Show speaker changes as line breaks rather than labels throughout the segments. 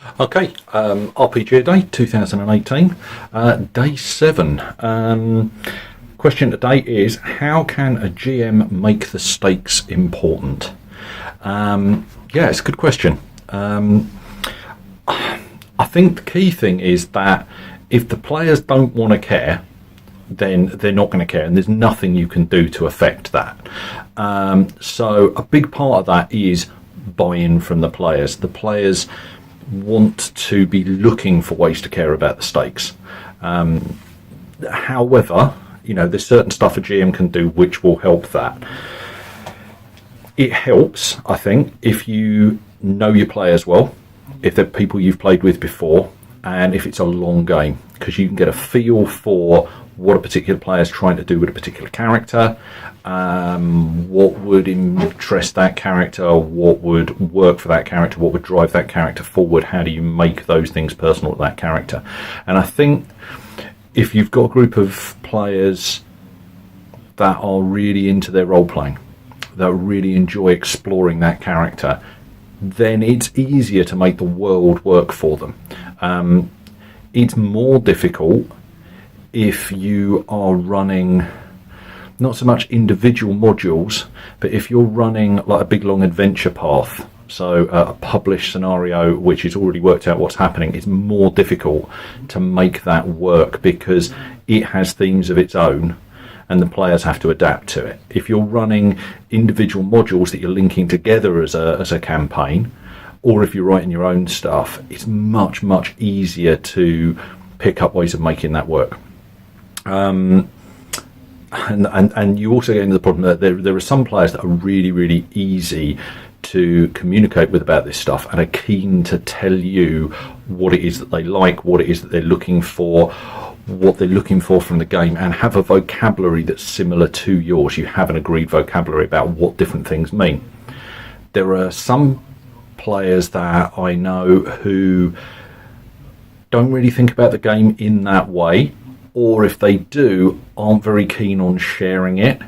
Okay, RPGaDay 2018, day 7. Question today is, how can a GM make the stakes important? Yeah, it's a good question. I think the key thing is that if the players don't want to care, then they're not going to care, and there's nothing you can do to affect that. So a big part of that is buy-in from the players. The players want to be looking for ways to care about the stakes. However, there's certain stuff a GM can do which will help that. It helps, I think, if you know your players well, if they're people you've played with before, and if it's a long game, because you can get a feel for what a particular player is trying to do with a particular character, what would interest that character, what would work for that character, what would drive that character forward, how do you make those things personal to that character. And I think if you've got a group of players that are really into their role-playing, that really enjoy exploring that character, then it's easier to make the world work for them. It's more difficult if you are running not so much individual modules, but if you're running like a big long adventure path, so a published scenario which is already worked out what's happening, it's more difficult to make that work because it has themes of its own and the players have to adapt to it. If you're running individual modules that you're linking together as a campaign, or if you're writing your own stuff, it's much easier to pick up ways of making that work. And you also get into the problem that there are some players that are really easy to communicate with about this stuff and are keen to tell you what it is that they like, what it is that they're looking for, what they're looking for from the game, and have a vocabulary that's similar to yours. You have an agreed vocabulary about what different things mean. There are some players that I know who don't really think about the game in that way, or if they do, aren't very keen on sharing it,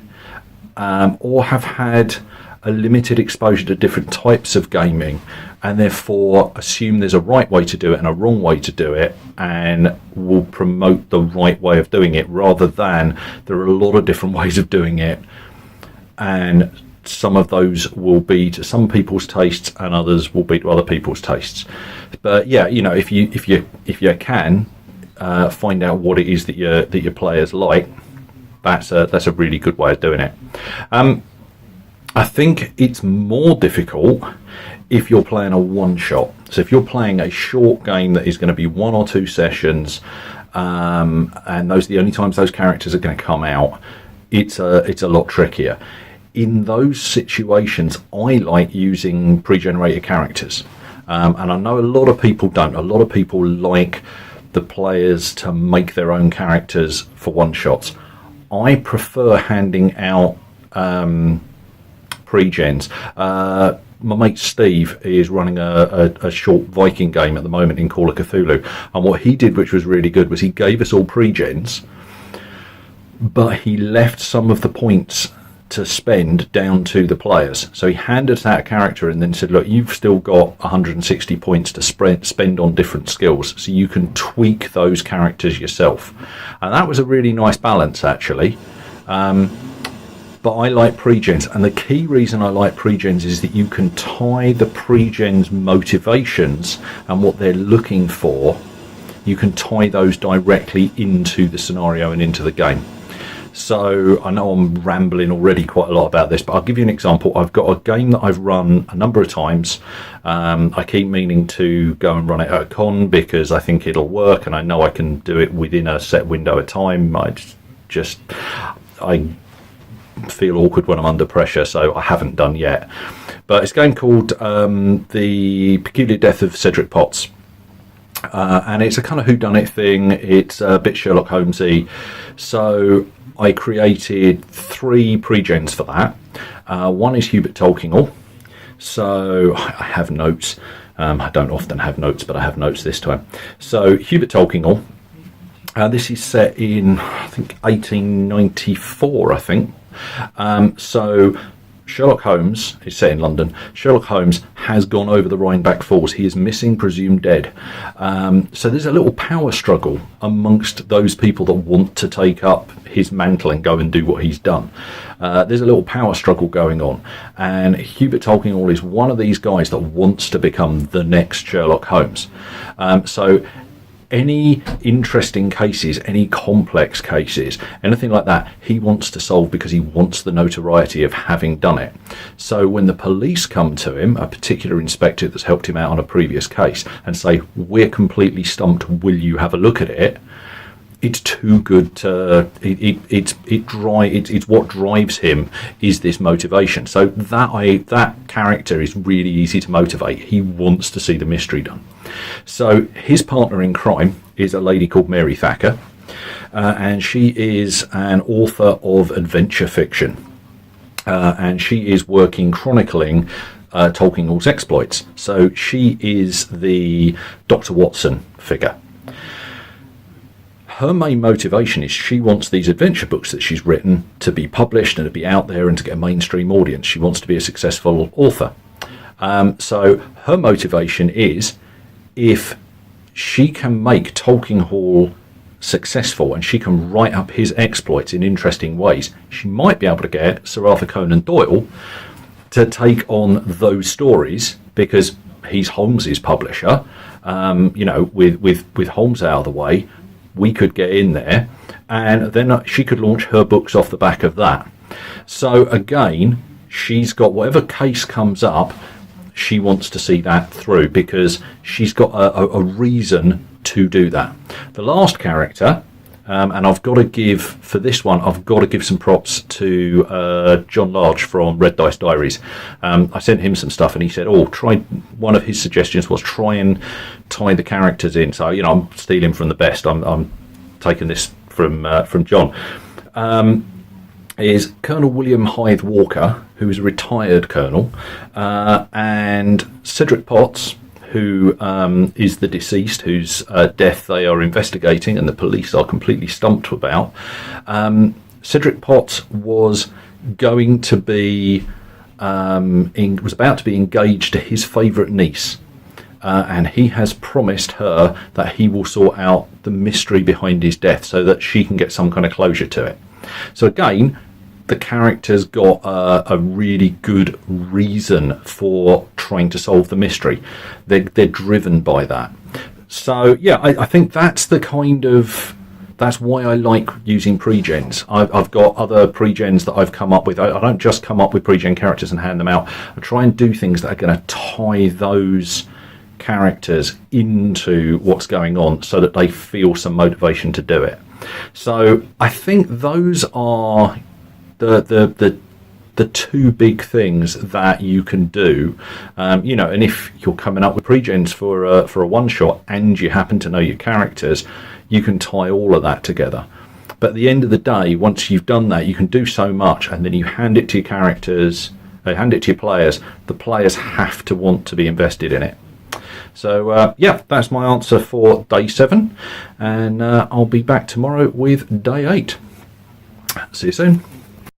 or have had a limited exposure to different types of gaming, and therefore assume there's a right way to do it and a wrong way to do it, and will promote the right way of doing it rather than there are a lot of different ways of doing it, and some of those will be to some people's tastes and others will be to other people's tastes. But yeah, if you can find out what it is that your players like, that's a really good way of doing it. I think it's more difficult if you're playing a one-shot. So if you're playing a short game that is going to be 1 or 2 sessions, and those are the only times those characters are going to come out, it's a lot trickier. In those situations, I like using pre-generated characters, and I know a lot of people don't. A lot of people like the players to make their own characters for one-shots. I prefer handing out pre-gens. My mate Steve is running a short Viking game at the moment in Call of Cthulhu, and what he did, which was really good, was he gave us all pre-gens, but he left some of the points to spend down to the players. So he handed us out a character and then said, look, you've still got 160 points to spend on different skills, so you can tweak those characters yourself. And that was a really nice balance, actually. But I like pre-gens, and the key reason I like pre-gens is that you can tie the pre-gens motivations and what they're looking for, you can tie those directly into the scenario and into the game. So I know I'm rambling already quite a lot about this, but I'll give you an example. I've got a game that I've run a number of times. I keep meaning to go and run it at a con because I think it'll work, and I know I can do it within a set window of time. I feel awkward when I'm under pressure, so I haven't done yet. But it's a game called The Peculiar Death of Cedric Potts. And it's a kind of whodunit thing. It's a bit Sherlock Holmesy. So I created 3 pre-gens for that. One is Hubert Tolkien. So I have notes. I don't often have notes, but I have notes this time. So Hubert Tolkien. This is set in, I think, 1894, I think. So Sherlock Holmes is set in London. Sherlock Holmes has gone over the Rhinebeck Falls. He is missing, presumed dead. So there's a little power struggle amongst those people that want to take up his mantle and go and do what he's done. There's a little power struggle going on. And Hubert Tulkinghorn is one of these guys that wants to become the next Sherlock Holmes. So any interesting cases, any complex cases, anything like that, he wants to solve because he wants the notoriety of having done it. So when the police come to him, a particular inspector that's helped him out on a previous case, and say, we're completely stumped, will you have a look at it? It's too good to, it's what drives him is this motivation. So that character is really easy to motivate. He wants to see the mystery done. So his partner in crime is a lady called Mary Thacker, and she is an author of adventure fiction, and she is working chronicling Tulkinghorn's exploits. So she is the Dr. Watson figure. Her main motivation is she wants these adventure books that she's written to be published and to be out there and to get a mainstream audience. She wants to be a successful author. So her motivation is, if she can make Tulkinghorn successful and she can write up his exploits in interesting ways, she might be able to get Sir Arthur Conan Doyle to take on those stories, because he's Holmes's publisher. With Holmes out of the way, we could get in there, and then she could launch her books off the back of that. So again, she's got whatever case comes up, she wants to see that through, because she's got a reason to do that. The last character, and I've got to give, for this one, I've got to give some props to John Large from Red Dice Diaries. I sent him some stuff and he said, one of his suggestions was try and tie the characters in. So, I'm stealing from the best. I'm taking this from John. Is Colonel William Hythe Walker, who is a retired colonel, and Cedric Potts, who is the deceased, whose death they are investigating and the police are completely stumped about. Cedric Potts was going to be was about to be engaged to his favourite niece, and he has promised her that he will sort out the mystery behind his death so that she can get some kind of closure to it. So again, the character's got a really good reason for trying to solve the mystery. They're driven by that. So yeah, I think that's why I like using pre-gens. I've got other pre-gens that I've come up with. I don't just come up with pre-gen characters and hand them out. I try and do things that are going to tie those characters into what's going on so that they feel some motivation to do it. So I think those are the two big things that you can do, and if you're coming up with pre-gens for a one shot and you happen to know your characters, you can tie all of that together. But at the end of the day, once you've done that, you can do so much, and then you hand it to your characters, hand it to your players. The players have to want to be invested in it. So that's my answer for day 7, and I'll be back tomorrow with day 8. See you soon.